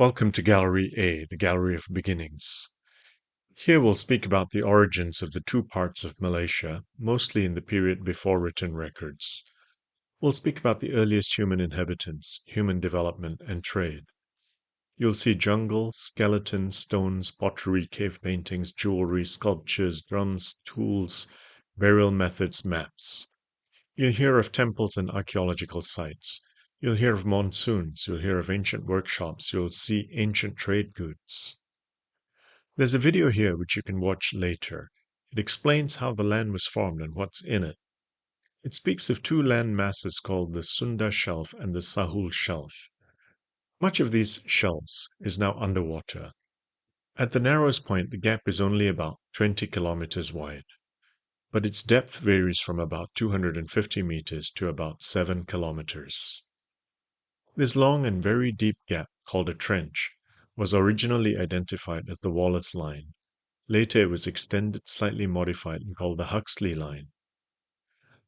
Welcome to Gallery A, the Gallery of Beginnings. Here we'll speak about the origins of the two parts of Malaysia, mostly in the period before written records. We'll speak about the earliest human inhabitants, human development, and trade. You'll see jungle, skeletons, stones, pottery, cave paintings, jewelry, sculptures, drums, tools, burial methods, maps. You'll hear of temples and archaeological sites. You'll hear of monsoons. You'll hear of ancient workshops. You'll see ancient trade goods. There's a video here which you can watch later. It explains how the land was formed and what's in it. It speaks of two land masses called the Sunda Shelf and the Sahul Shelf. Much of these shelves is now underwater. At the narrowest point, the gap is only about 20 kilometers wide, but its depth varies from about 250 meters to about 7 kilometers. This long and very deep gap, called a trench, was originally identified as the Wallace Line. Later it was extended, slightly modified, and called the Huxley Line.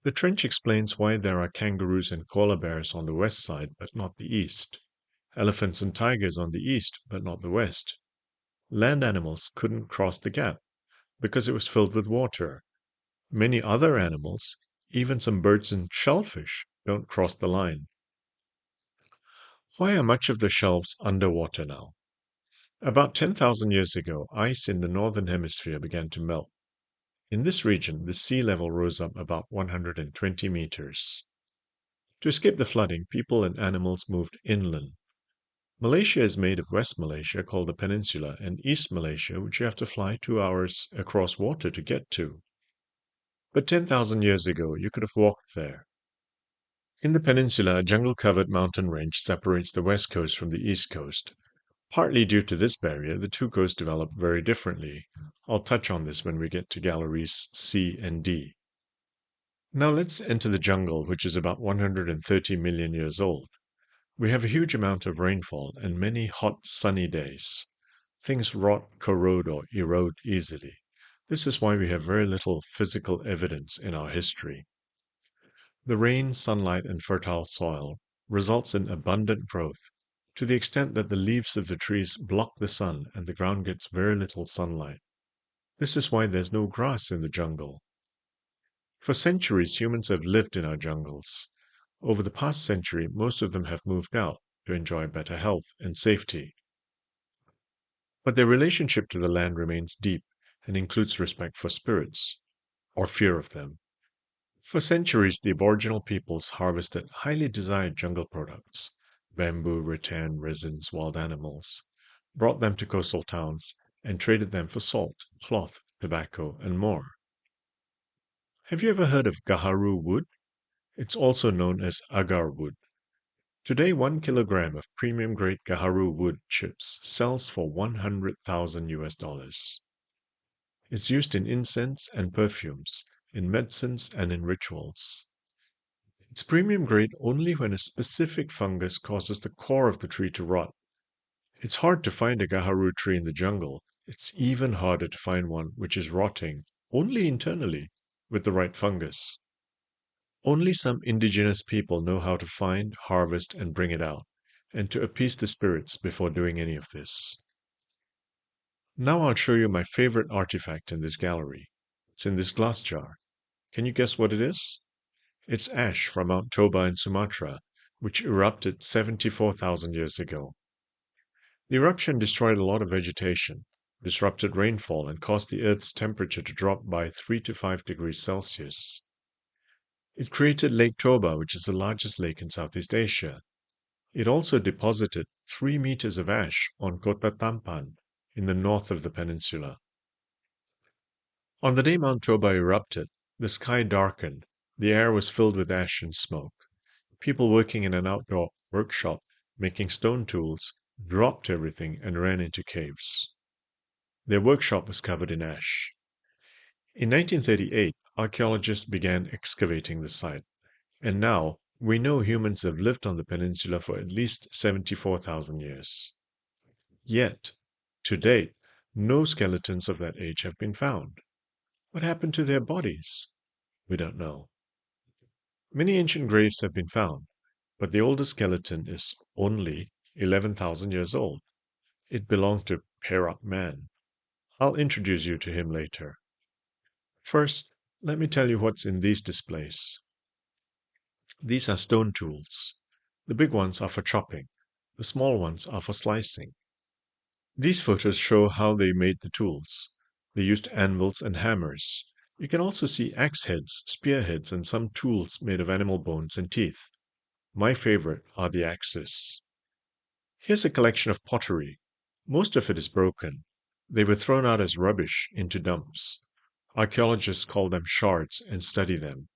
The trench explains why there are kangaroos and koala bears on the west side, but not the east. Elephants and tigers on the east, but not the west. Land animals couldn't cross the gap because it was filled with water. Many other animals, even some birds and shellfish, don't cross the line. Why are much of the shelves underwater now? About 10,000 years ago, ice in the northern hemisphere began to melt. In this region, the sea level rose up about 120 meters. To escape the flooding, people and animals moved inland. Malaysia is made of West Malaysia, called the Peninsula, and East Malaysia, which you have to fly 2 hours across water to get to. But 10,000 years ago, you could have walked there. In the peninsula, a jungle-covered mountain range separates the west coast from the east coast. Partly due to this barrier, the two coasts developed very differently. I'll touch on this when we get to galleries C and D. Now let's enter the jungle, which is about 130 million years old. We have a huge amount of rainfall and many hot, sunny days. Things rot, corrode, or erode easily. This is why we have very little physical evidence in our history. The rain, sunlight, and fertile soil results in abundant growth, to the extent that the leaves of the trees block the sun and the ground gets very little sunlight. This is why there's no grass in the jungle. For centuries, humans have lived in our jungles. Over the past century, most of them have moved out to enjoy better health and safety. But their relationship to the land remains deep and includes respect for spirits, or fear of them. For centuries, the Aboriginal peoples harvested highly desired jungle products, bamboo, rattan, resins, wild animals, brought them to coastal towns, and traded them for salt, cloth, tobacco, and more. Have you ever heard of gaharu wood? It's also known as agar wood. Today, 1 kilogram of premium-grade gaharu wood chips sells for 100,000 US dollars. It's used in incense and perfumes, in medicines, and in rituals. It's premium grade only when a specific fungus causes the core of the tree to rot. It's hard to find a gaharu tree in the jungle. It's even harder to find one which is rotting, only internally, with the right fungus. Only some indigenous people know how to find, harvest, and bring it out, and to appease the spirits before doing any of this. Now I'll show you my favorite artifact in this gallery. It's in this glass jar. Can you guess what it is? It's ash from Mount Toba in Sumatra, which erupted 74,000 years ago. The eruption destroyed a lot of vegetation, disrupted rainfall, and caused the Earth's temperature to drop by 3 to 5 degrees Celsius. It created Lake Toba, which is the largest lake in Southeast Asia. It also deposited 3 meters of ash on Kota Tampan in the north of the peninsula. On the day Mount Toba erupted, the sky darkened. The air was filled with ash and smoke. People working in an outdoor workshop making stone tools dropped everything and ran into caves. Their workshop was covered in ash. In 1938, archaeologists began excavating the site, and now we know humans have lived on the peninsula for at least 74,000 years. Yet, to date, no skeletons of that age have been found. What happened to their bodies? We don't know. Many ancient graves have been found, but the oldest skeleton is only 11,000 years old. It belonged to Perak Man. I'll introduce you to him later. First, let me tell you what's in these displays. These are stone tools. The big ones are for chopping. The small ones are for slicing. These photos show how they made the tools. They used anvils and hammers. You can also see axe heads, spear heads, and some tools made of animal bones and teeth. My favorite are the axes. Here's a collection of pottery. Most of it is broken. They were thrown out as rubbish into dumps. Archaeologists call them shards and study them.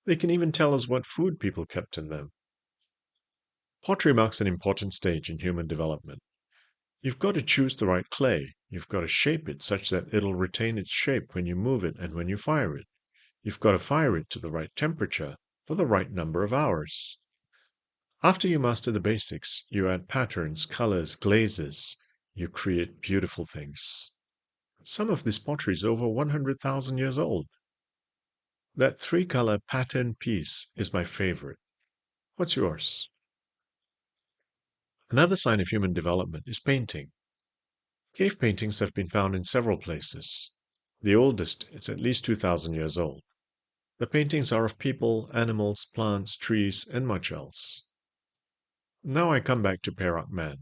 They can even tell us what food people kept in them. Pottery marks an important stage in human development. You've got to choose the right clay. You've got to shape it such that it'll retain its shape when you move it and when you fire it. You've got to fire it to the right temperature for the right number of hours. After you master the basics, you add patterns, colors, glazes. You create beautiful things. Some of this pottery is over 100,000 years old. That three-color pattern piece is my favorite. What's yours? Another sign of human development is painting. Cave paintings have been found in several places. The oldest is at least 2,000 years old. The paintings are of people, animals, plants, trees, and much else. Now I come back to Perak Man.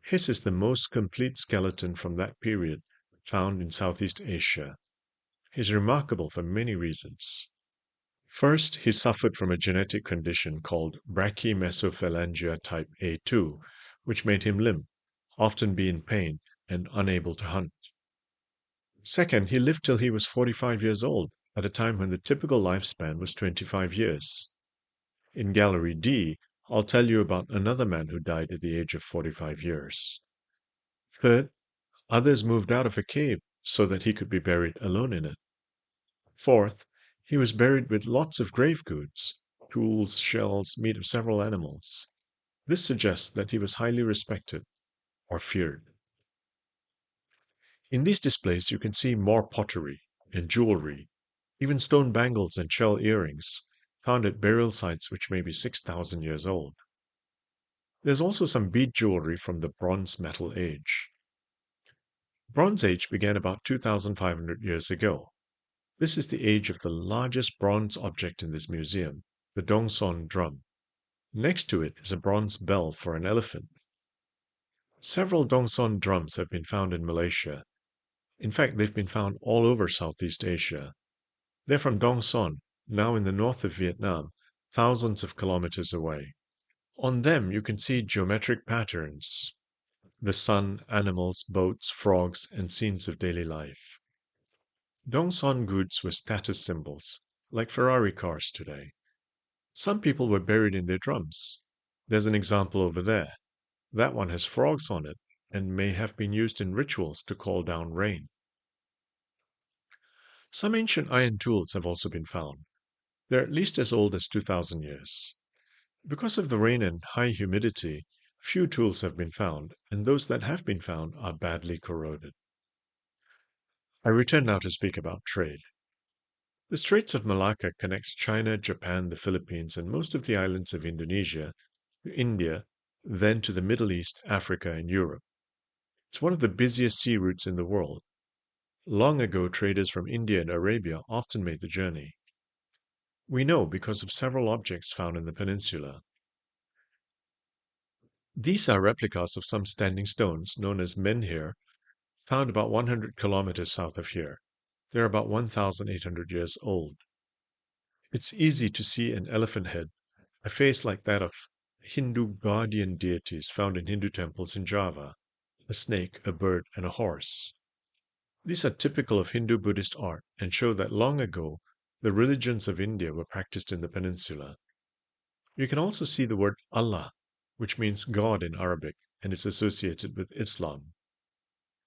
His is the most complete skeleton from that period found in Southeast Asia. He's remarkable for many reasons. First, he suffered from a genetic condition called brachymesophalangia type A2, which made him limp, often be in pain, and unable to hunt. Second, he lived till he was 45 years old, at a time when the typical lifespan was 25 years. In Gallery D, I'll tell you about another man who died at the age of 45 years. Third, others moved out of a cave so that he could be buried alone in it. Fourth, he was buried with lots of grave goods, tools, shells, meat of several animals. This suggests that he was highly respected or feared. In these displays, you can see more pottery and jewelry, even stone bangles and shell earrings, found at burial sites which may be 6,000 years old. There's also some bead jewelry from the Bronze Metal Age. Bronze Age began about 2,500 years ago. This is the age of the largest bronze object in this museum, the Dongson drum. Next to it is a bronze bell for an elephant. Several Dongson drums have been found in Malaysia. In fact, they've been found all over Southeast Asia. They're from Dongson, now in the north of Vietnam, thousands of kilometers away. On them, you can see geometric patterns, the sun, animals, boats, frogs, and scenes of daily life. Dongson goods were status symbols, like Ferrari cars today. Some people were buried in their drums. There's an example over there. That one has frogs on it and may have been used in rituals to call down rain. Some ancient iron tools have also been found. They're at least as old as 2,000 years. Because of the rain and high humidity, few tools have been found, and those that have been found are badly corroded. I return now to speak about trade. The Straits of Malacca connects China, Japan, the Philippines, and most of the islands of Indonesia to India, then to the Middle East, Africa, and Europe. It's one of the busiest sea routes in the world. Long ago, traders from India and Arabia often made the journey. We know because of several objects found in the peninsula. These are replicas of some standing stones known as menhir, found about 100 kilometers south of here. They're about 1,800 years old. It's easy to see an elephant head, a face like that of Hindu guardian deities found in Hindu temples in Java, a snake, a bird, and a horse. These are typical of Hindu-Buddhist art and show that long ago, the religions of India were practiced in the peninsula. You can also see the word Allah, which means God in Arabic and is associated with Islam.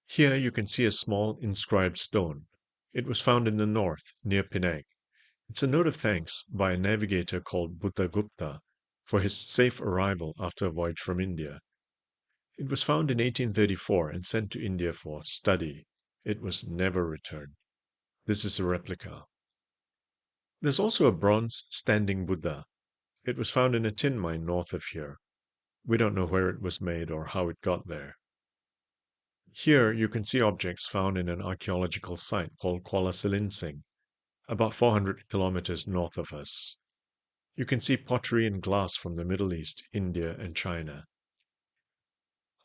Here you can see a small inscribed stone. It was found in the north, near Penang. It's a note of thanks by a navigator called Buddhagupta for his safe arrival after a voyage from India. It was found in 1834 and sent to India for study. It was never returned. This is a replica. There's also a bronze standing Buddha. It was found in a tin mine north of here. We don't know where it was made or how it got there. Here you can see objects found in an archaeological site called Kuala Selinsing, about 400 kilometers north of us. You can see pottery and glass from the Middle East, India, and China.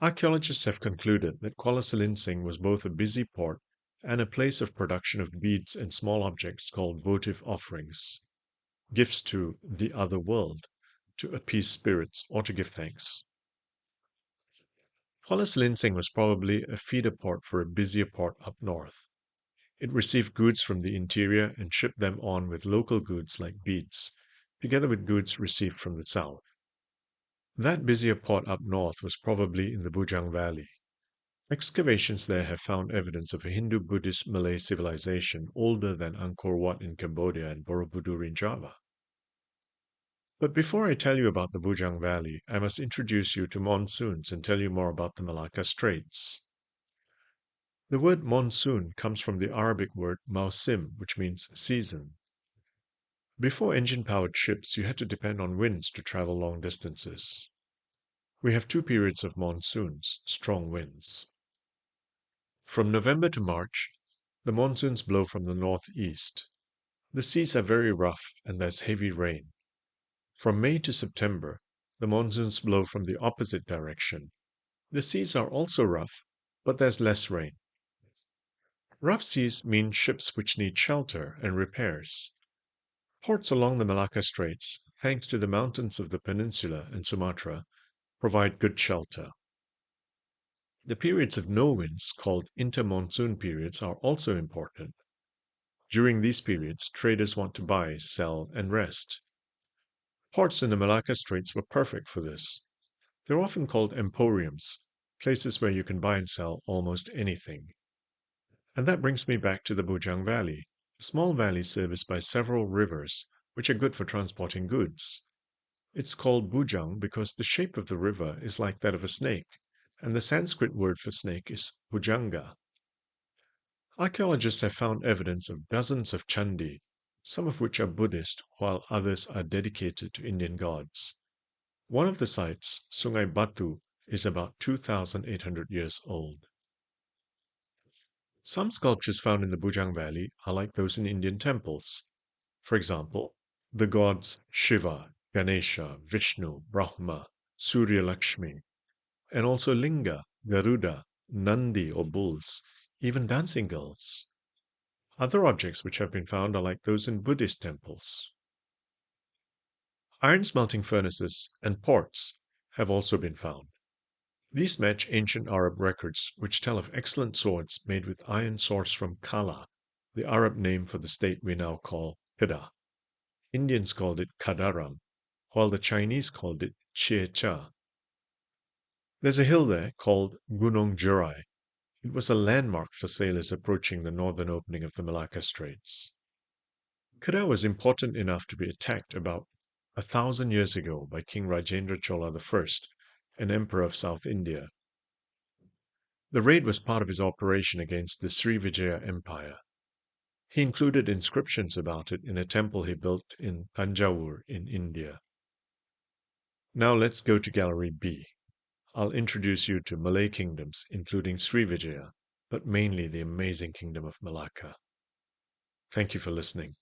Archaeologists have concluded that Kuala Selinsing was both a busy port and a place of production of beads and small objects called votive offerings, gifts to the other world, to appease spirits or to give thanks. Kuala Selinsing was probably a feeder port for a busier port up north. It received goods from the interior and shipped them on with local goods like beads, together with goods received from the south. That busier port up north was probably in the Bujang Valley. Excavations there have found evidence of a Hindu-Buddhist Malay civilization older than Angkor Wat in Cambodia and Borobudur in Java. But before I tell you about the Bujang Valley, I must introduce you to monsoons and tell you more about the Malacca Straits. The word monsoon comes from the Arabic word mausim, which means season. Before engine-powered ships, you had to depend on winds to travel long distances. We have two periods of monsoons, strong winds. From November to March, the monsoons blow from the northeast. The seas are very rough and there's heavy rain. From May to September, the monsoons blow from the opposite direction. The seas are also rough, but there's less rain. Rough seas mean ships which need shelter and repairs. Ports along the Malacca Straits, thanks to the mountains of the peninsula and Sumatra, provide good shelter. The periods of no winds, called intermonsoon periods, are also important. During these periods, traders want to buy, sell, and rest. Ports in the Malacca Straits were perfect for this. They're often called emporiums, places where you can buy and sell almost anything. And that brings me back to the Bujang Valley, a small valley serviced by several rivers, which are good for transporting goods. It's called Bujang because the shape of the river is like that of a snake, and the Sanskrit word for snake is Bujanga. Archaeologists have found evidence of dozens of chandi, some of which are Buddhist, while others are dedicated to Indian gods. One of the sites, Sungai Batu, is about 2,800 years old. Some sculptures found in the Bujang Valley are like those in Indian temples. For example, the gods Shiva, Ganesha, Vishnu, Brahma, Surya Lakshmi, and also Linga, Garuda, Nandi or bulls, even dancing girls. Other objects which have been found are like those in Buddhist temples. Iron smelting furnaces and ports have also been found. These match ancient Arab records which tell of excellent swords made with iron sourced from Kala, the Arab name for the state we now call Kedah. Indians called it Kadaram, while the Chinese called it Chiecha. There's a hill there called Gunung Jerai. It was a landmark for sailors approaching the northern opening of the Malacca Straits. Kedah was important enough to be attacked about 1,000 years ago by King Rajendra Chola I, an emperor of South India. The raid was part of his operation against the Srivijaya Empire. He included inscriptions about it in a temple he built in Tanjavur in India. Now let's go to Gallery B. I'll introduce you to Malay kingdoms, including Srivijaya, but mainly the amazing kingdom of Malacca. Thank you for listening.